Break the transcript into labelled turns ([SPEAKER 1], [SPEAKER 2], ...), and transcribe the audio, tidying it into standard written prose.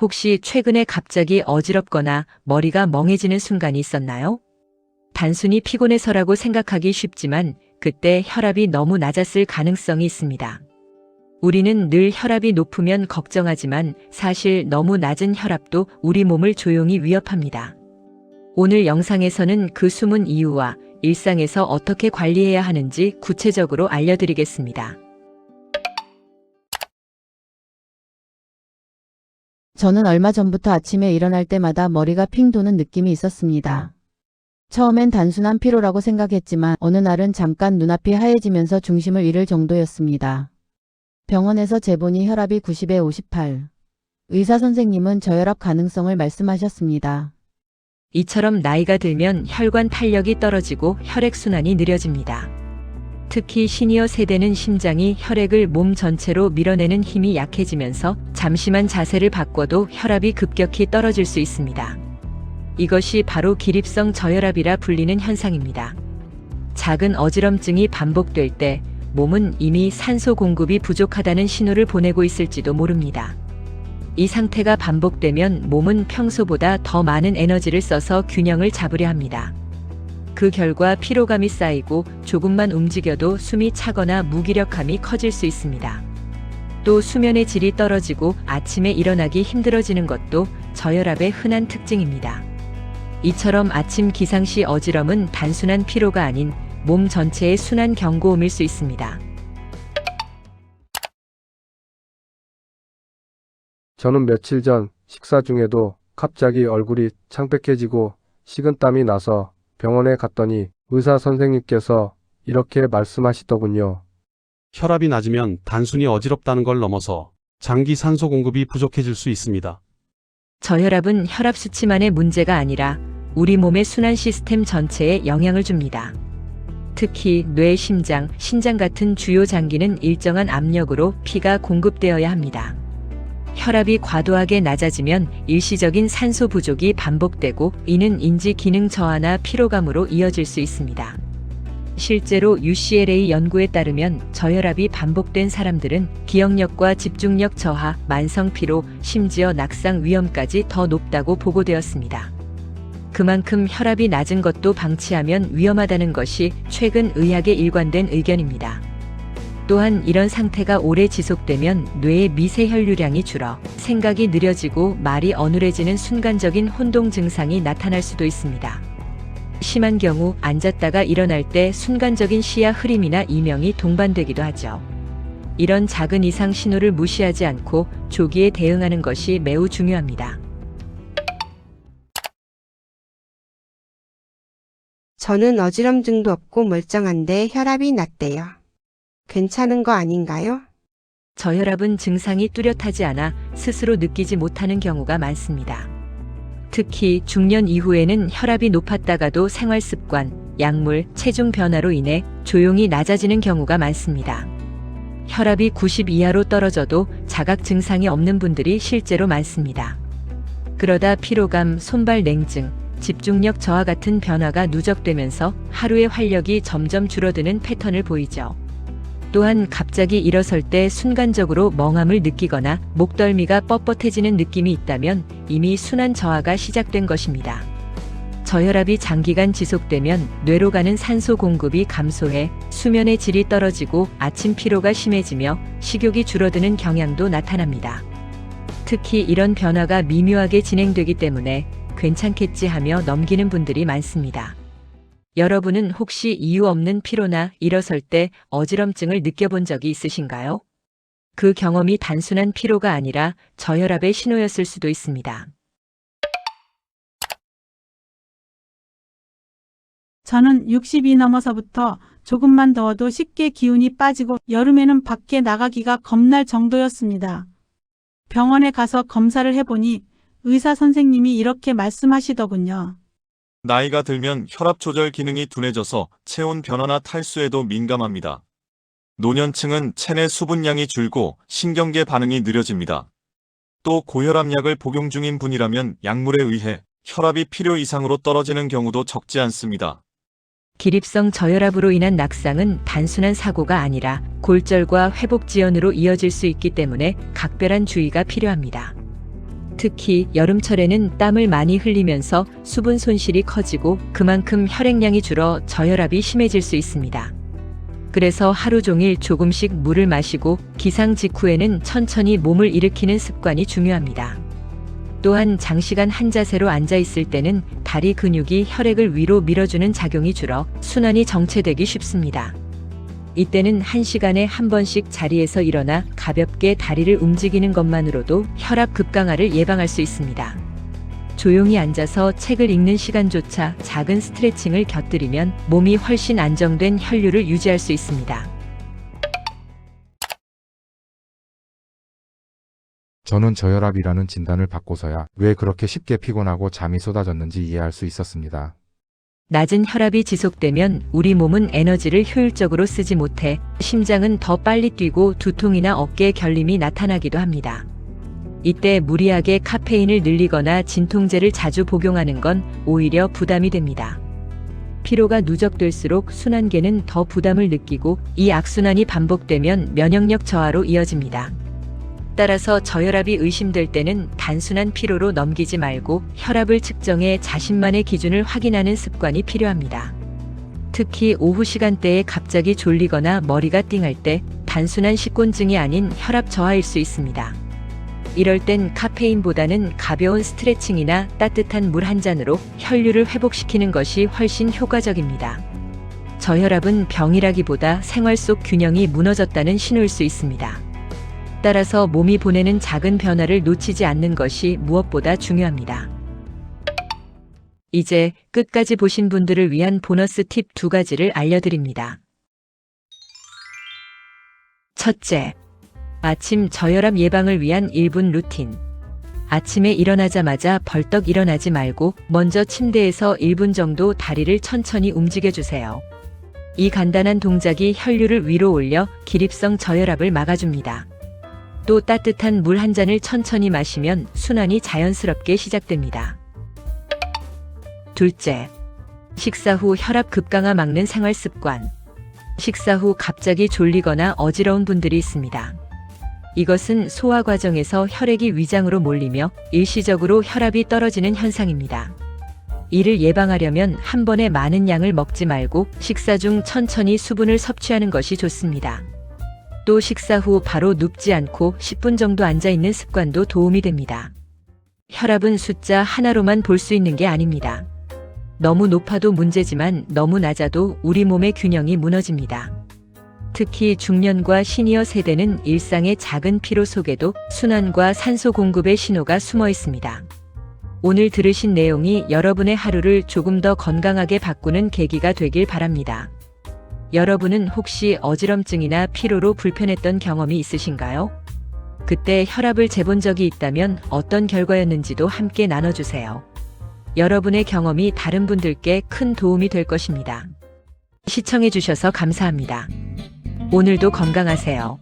[SPEAKER 1] 혹시 최근에 갑자기 어지럽거나 머리가 멍해지는 순간이 있었나요? 단순히 피곤해서라고 생각하기 쉽지만 그때 혈압이 너무 낮았을 가능성이 있습니다. 우리는 늘 혈압이 높으면 걱정하지만 사실 너무 낮은 혈압도 우리 몸을 조용히 위협합니다. 오늘 영상에서는 그 숨은 이유와 일상에서 어떻게 관리해야 하는지 구체적으로 알려드리겠습니다.
[SPEAKER 2] 저는 얼마 전부터 아침에 일어날 때마다 머리가 핑 도는 느낌이 있었습니다. 처음엔 단순한 피로라고 생각했지만 어느 날은 잠깐 눈앞이 하얘지면서 중심을 잃을 정도였습니다. 병원에서 재보니 혈압이 90에 58. 의사 선생님은 저혈압 가능성을 말씀하셨습니다.
[SPEAKER 1] 이처럼 나이가 들면 혈관 탄력이 떨어지고 혈액순환이 느려집니다. 특히 시니어 세대는 심장이 혈액을 몸 전체로 밀어내는 힘이 약해지면서 잠시만 자세를 바꿔도 혈압이 급격히 떨어질 수 있습니다. 이것이 바로 기립성 저혈압이라 불리는 현상입니다. 작은 어지럼증이 반복될 때 몸은 이미 산소 공급이 부족하다는 신호를 보내고 있을지도 모릅니다. 이 상태가 반복되면 몸은 평소보다 더 많은 에너지를 써서 균형을 잡으려 합니다. 그 결과 피로감이 쌓이고 조금만 움직여도 숨이 차거나 무기력함이 커질 수 있습니다. 또 수면의 질이 떨어지고 아침에 일어나기 힘들어지는 것도 저혈압의 흔한 특징입니다. 이처럼 아침 기상 시 어지럼은 단순한 피로가 아닌 몸 전체의 순환 경고음일 수 있습니다.
[SPEAKER 3] 저는 며칠 전 식사 중에도 갑자기 얼굴이 창백해지고 식은땀이 나서 병원에 갔더니 의사 선생님께서 이렇게 말씀하시더군요.
[SPEAKER 4] 혈압이 낮으면 단순히 어지럽다는 걸 넘어서 장기 산소 공급이 부족해질 수 있습니다.
[SPEAKER 1] 저혈압은 혈압 수치만의 문제가 아니라 우리 몸의 순환 시스템 전체에 영향을 줍니다. 특히 뇌, 심장, 신장 같은 주요 장기는 일정한 압력으로 피가 공급되어야 합니다. 혈압이 과도하게 낮아지면 일시적인 산소 부족이 반복되고 이는 인지 기능 저하나 피로감으로 이어질 수 있습니다. 실제로 UCLA 연구에 따르면 저혈압이 반복된 사람들은 기억력과 집중력 저하, 만성 피로, 심지어 낙상 위험까지 더 높다고 보고되었습니다. 그만큼 혈압이 낮은 것도 방치하면 위험하다는 것이 최근 의학에 일관된 의견입니다. 또한 이런 상태가 오래 지속되면 뇌의 미세 혈류량이 줄어 생각이 느려지고 말이 어눌해지는 순간적인 혼동 증상이 나타날 수도 있습니다. 심한 경우 앉았다가 일어날 때 순간적인 시야 흐림이나 이명이 동반되기도 하죠. 이런 작은 이상 신호를 무시하지 않고 조기에 대응하는 것이 매우 중요합니다.
[SPEAKER 5] 저는 어지럼증도 없고 멀쩡한데 혈압이 낮대요. 괜찮은 거 아닌가요?
[SPEAKER 1] 저혈압은 증상이 뚜렷하지 않아 스스로 느끼지 못하는 경우가 많습니다. 특히 중년 이후에는 혈압이 높았다가도 생활 습관, 약물, 체중 변화로 인해 조용히 낮아지는 경우가 많습니다. 혈압이 90 이하로 떨어져도 자각 증상이 없는 분들이 실제로 많습니다. 그러다 피로감, 손발 냉증, 집중력 저하 같은 변화가 누적되면서 하루의 활력이 점점 줄어드는 패턴을 보이죠. 또한 갑자기 일어설 때 순간적으로 멍함을 느끼거나 목덜미가 뻣뻣해지는 느낌이 있다면 이미 순환 저하가 시작된 것입니다. 저혈압이 장기간 지속되면 뇌로 가는 산소 공급이 감소해 수면의 질이 떨어지고 아침 피로가 심해지며 식욕이 줄어드는 경향도 나타납니다. 특히 이런 변화가 미묘하게 진행되기 때문에 괜찮겠지 하며 넘기는 분들이 많습니다. 여러분은 혹시 이유 없는 피로나 일어설 때 어지럼증을 느껴본 적이 있으신가요? 그 경험이 단순한 피로가 아니라 저혈압의 신호였을 수도 있습니다.
[SPEAKER 6] 저는 60이 넘어서부터 조금만 더워도 쉽게 기운이 빠지고 여름에는 밖에 나가기가 겁날 정도였습니다. 병원에 가서 검사를 해보니 의사 선생님이 이렇게 말씀하시더군요.
[SPEAKER 7] 나이가 들면 혈압 조절 기능이 둔해져서 체온 변화나 탈수에도 민감합니다. 노년층은 체내 수분량이 줄고 신경계 반응이 느려집니다. 또 고혈압약을 복용 중인 분이라면 약물에 의해 혈압이 필요 이상으로 떨어지는 경우도 적지 않습니다.
[SPEAKER 1] 기립성 저혈압으로 인한 낙상은 단순한 사고가 아니라 골절과 회복 지연으로 이어질 수 있기 때문에 각별한 주의가 필요합니다. 특히 여름철에는 땀을 많이 흘리면서 수분 손실이 커지고 그만큼 혈액량이 줄어 저혈압이 심해질 수 있습니다. 그래서 하루 종일 조금씩 물을 마시고 기상 직후에는 천천히 몸을 일으키는 습관이 중요합니다. 또한 장시간 한 자세로 앉아 있을 때는 다리 근육이 혈액을 위로 밀어주는 작용이 줄어 순환이 정체되기 쉽습니다. 이때는 1시간에 한 번씩 자리에서 일어나 가볍게 다리를 움직이는 것만으로도 혈압 급강하를 예방할 수 있습니다. 조용히 앉아서 책을 읽는 시간조차 작은 스트레칭을 곁들이면 몸이 훨씬 안정된 혈류를 유지할 수 있습니다.
[SPEAKER 8] 저는 저혈압이라는 진단을 받고서야 왜 그렇게 쉽게 피곤하고 잠이 쏟아졌는지 이해할 수 있었습니다.
[SPEAKER 1] 낮은 혈압이 지속되면 우리 몸은 에너지를 효율적으로 쓰지 못해 심장은 더 빨리 뛰고 두통이나 어깨 결림이 나타나기도 합니다. 이때 무리하게 카페인을 늘리거나 진통제를 자주 복용하는 건 오히려 부담이 됩니다. 피로가 누적될수록 순환계는 더 부담을 느끼고 이 악순환이 반복되면 면역력 저하로 이어집니다. 따라서 저혈압이 의심될 때는 단순한 피로로 넘기지 말고 혈압을 측정해 자신만의 기준을 확인하는 습관이 필요합니다. 특히 오후 시간대에 갑자기 졸리거나 머리가 띵할 때 단순한 식곤증이 아닌 혈압 저하일 수 있습니다. 이럴 땐 카페인보다는 가벼운 스트레칭이나 따뜻한 물 한 잔으로 혈류를 회복시키는 것이 훨씬 효과적입니다. 저혈압은 병이라기보다 생활 속 균형이 무너졌다는 신호일 수 있습니다. 따라서 몸이 보내는 작은 변화를 놓치지 않는 것이 무엇보다 중요합니다. 이제 끝까지 보신 분들을 위한 보너스 팁 2가지를 알려드립니다. 첫째, 아침 저혈압 예방을 위한 1분 루틴. 아침에 일어나자마자 벌떡 일어나지 말고 먼저 침대에서 1분 정도 다리를 천천히 움직여주세요. 이 간단한 동작이 혈류를 위로 올려 기립성 저혈압을 막아줍니다. 또 따뜻한 물 한 잔을 천천히 마시면 순환이 자연스럽게 시작됩니다. 둘째, 식사 후 혈압 급강하 막는 생활 습관. 식사 후 갑자기 졸리거나 어지러운 분들이 있습니다. 이것은 소화 과정에서 혈액이 위장으로 몰리며 일시적으로 혈압이 떨어지는 현상입니다. 이를 예방하려면 한 번에 많은 양을 먹지 말고 식사 중 천천히 수분을 섭취하는 것이 좋습니다. 또 식사 후 바로 눕지 않고 10분 정도 앉아있는 습관도 도움이 됩니다. 혈압은 숫자 하나로만 볼 수 있는 게 아닙니다. 너무 높아도 문제지만 너무 낮아도 우리 몸의 균형이 무너집니다. 특히 중년과 시니어 세대는 일상의 작은 피로 속에도 순환과 산소 공급의 신호가 숨어 있습니다. 오늘 들으신 내용이 여러분의 하루를 조금 더 건강하게 바꾸는 계기가 되길 바랍니다. 여러분은 혹시 어지럼증이나 피로로 불편했던 경험이 있으신가요? 그때 혈압을 재본 적이 있다면 어떤 결과였는지도 함께 나눠주세요. 여러분의 경험이 다른 분들께 큰 도움이 될 것입니다. 시청해주셔서 감사합니다. 오늘도 건강하세요.